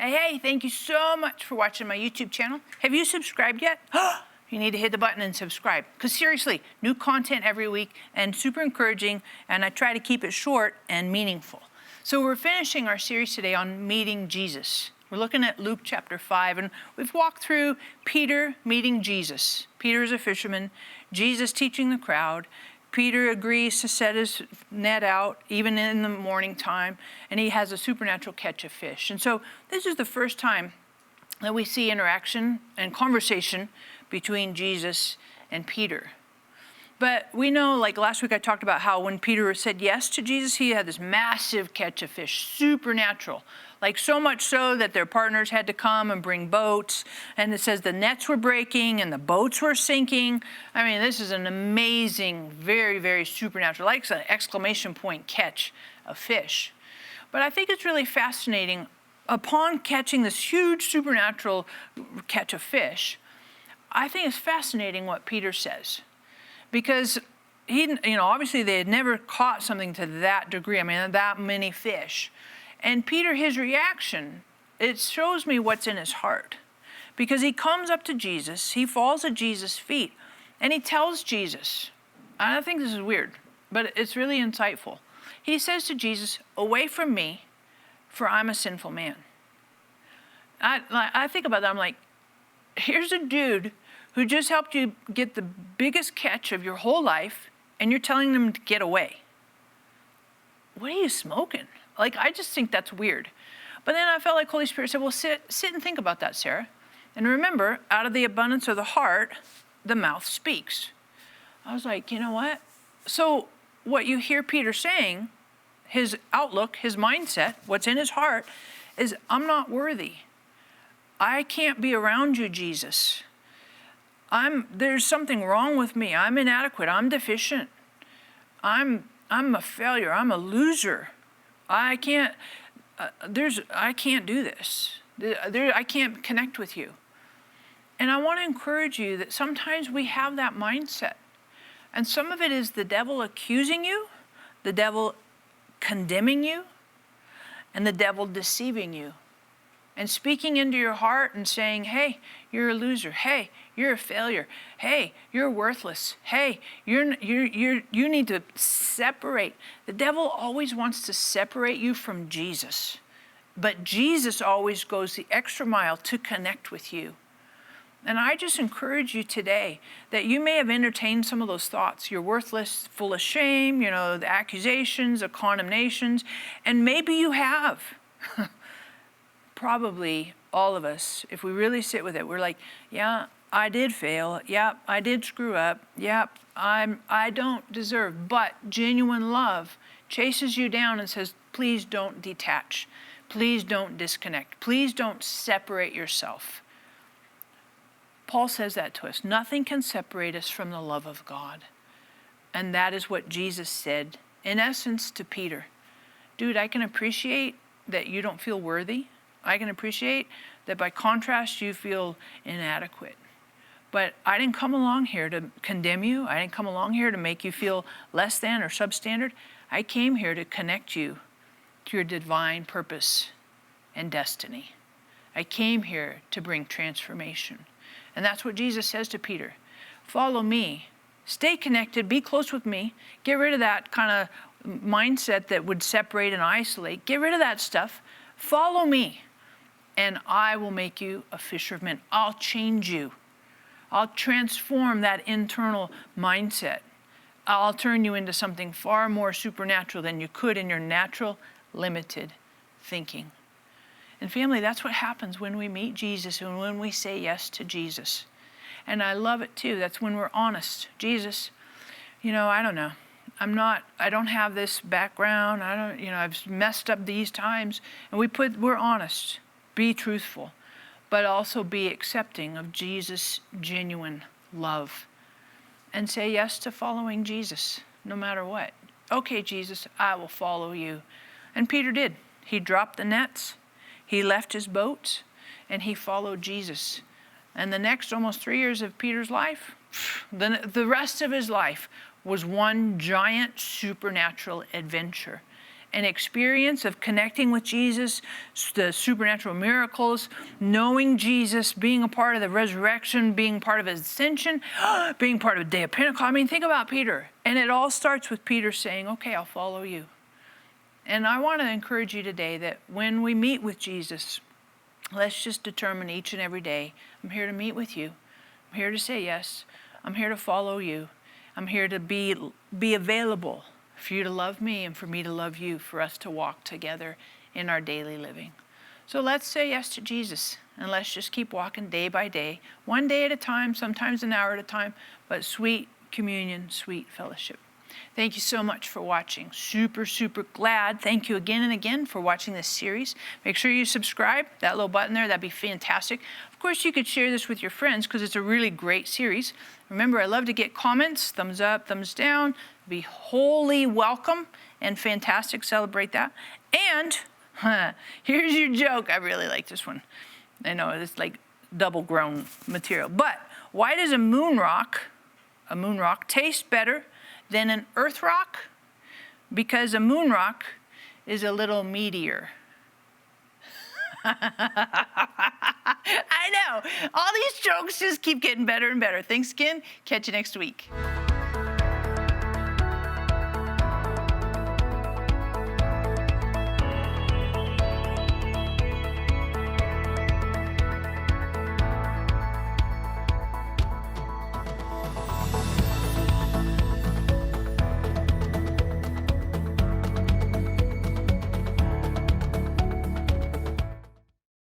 Hey, thank you so much for watching my YouTube channel. Have you subscribed yet? You need to hit the button and subscribe. Because seriously, new content every week and super encouraging, and I try to keep it short and meaningful. So we're finishing our series today on meeting Jesus. We're looking at Luke chapter 5, and we've walked through Peter meeting Jesus. Peter is a fisherman, Jesus teaching the crowd. Peter agrees to set his net out, even in the morning time, and he has a supernatural catch of fish. And so this is the first time that we see interaction and conversation between Jesus and Peter. But we know, like last week I talked about how when Peter said yes to Jesus, he had this massive catch of fish, supernatural. Like so much so that their partners had to come and bring boats. And it says the nets were breaking and the boats were sinking. I mean, this is an amazing, very, very supernatural, like an exclamation point catch of fish. But I think it's really fascinating. Upon catching this huge supernatural catch of fish, I think it's fascinating what Peter says. Because obviously they had never caught something to that degree. I mean, that many fish. And Peter, his reaction, it shows me what's in his heart. Because he comes up to Jesus, he falls at Jesus' feet, and he tells Jesus, I think this is weird, but it's really insightful. He says to Jesus, away from me, for I'm a sinful man. I think about that, I'm like, here's a dude who just helped you get the biggest catch of your whole life, and you're telling them to get away. What are you smoking? Like, I just think that's weird. But then I felt like Holy Spirit said, well, sit and think about that, Sarah. And remember, out of the abundance of the heart, the mouth speaks. I was like, you know what? So what you hear Peter saying, his outlook, his mindset, what's in his heart, is I'm not worthy. I can't be around you, Jesus. There's something wrong with me. I'm inadequate. I'm deficient. I'm a failure. I'm a loser. I can't do this. I can't connect with you. And I want to encourage you that sometimes we have that mindset. And some of it is the devil accusing you, the devil condemning you, and the devil deceiving you. And speaking into your heart and saying, hey, you're a loser. Hey, you're a failure. Hey, you're worthless. Hey, you need to separate. The devil always wants to separate you from Jesus. But Jesus always goes the extra mile to connect with you. And I just encourage you today that you may have entertained some of those thoughts. You're worthless, full of shame, the accusations, the condemnations, and maybe you have. Probably all of us, if we really sit with it, we're like, yeah, I did fail. Yeah, I did screw up. Yeah, I don't deserve. But genuine love chases you down and says, please don't detach. Please don't disconnect. Please don't separate yourself. Paul says that to us. Nothing can separate us from the love of God. And that is what Jesus said, in essence, to Peter. Dude, I can appreciate that you don't feel worthy. I can appreciate that by contrast, you feel inadequate. But I didn't come along here to condemn you. I didn't come along here to make you feel less than or substandard. I came here to connect you to your divine purpose and destiny. I came here to bring transformation. And that's what Jesus says to Peter. Follow me. Stay connected. Be close with me. Get rid of that kind of mindset that would separate and isolate. Get rid of that stuff. Follow me. And I will make you a fisher of men. I'll change you. I'll transform that internal mindset. I'll turn you into something far more supernatural than you could in your natural, limited thinking. And family, that's what happens when we meet Jesus and when we say yes to Jesus. And I love it too. That's when we're honest. Jesus, I don't know. I don't have this background. I've messed up these times. And we're honest. Be truthful, but also be accepting of Jesus' genuine love. And say yes to following Jesus, no matter what. Okay, Jesus, I will follow you. And Peter did. He dropped the nets, he left his boats, and he followed Jesus. And the next almost 3 years of Peter's life, the rest of his life was one giant supernatural adventure. an experience of connecting with Jesus, the supernatural miracles, knowing Jesus, being a part of the resurrection, being part of his ascension, being part of the day of Pentecost. I mean, think about Peter. And it all starts with Peter saying, okay, I'll follow you. And I want to encourage you today that when we meet with Jesus, let's just determine each and every day, I'm here to meet with you. I'm here to say yes. I'm here to follow you. I'm here to be available for you to love me and for me to love you, for us to walk together in our daily living. So let's say yes to Jesus, and let's just keep walking day by day, one day at a time, sometimes an hour at a time, but sweet communion, sweet fellowship. Thank you so much for watching. Super, super glad. Thank you again and again for watching this series. Make sure you subscribe, that little button there, that'd be fantastic. Of course, you could share this with your friends because it's a really great series. Remember, I love to get comments, thumbs up, thumbs down. Be wholly welcome and fantastic. Celebrate that. And here's your joke. I really like this one. I know it's like double grown material. But why does a moon rock taste better than an earth rock? Because a moon rock is a little meteor. I know. All these jokes just keep getting better and better. Thanks again. Catch you next week.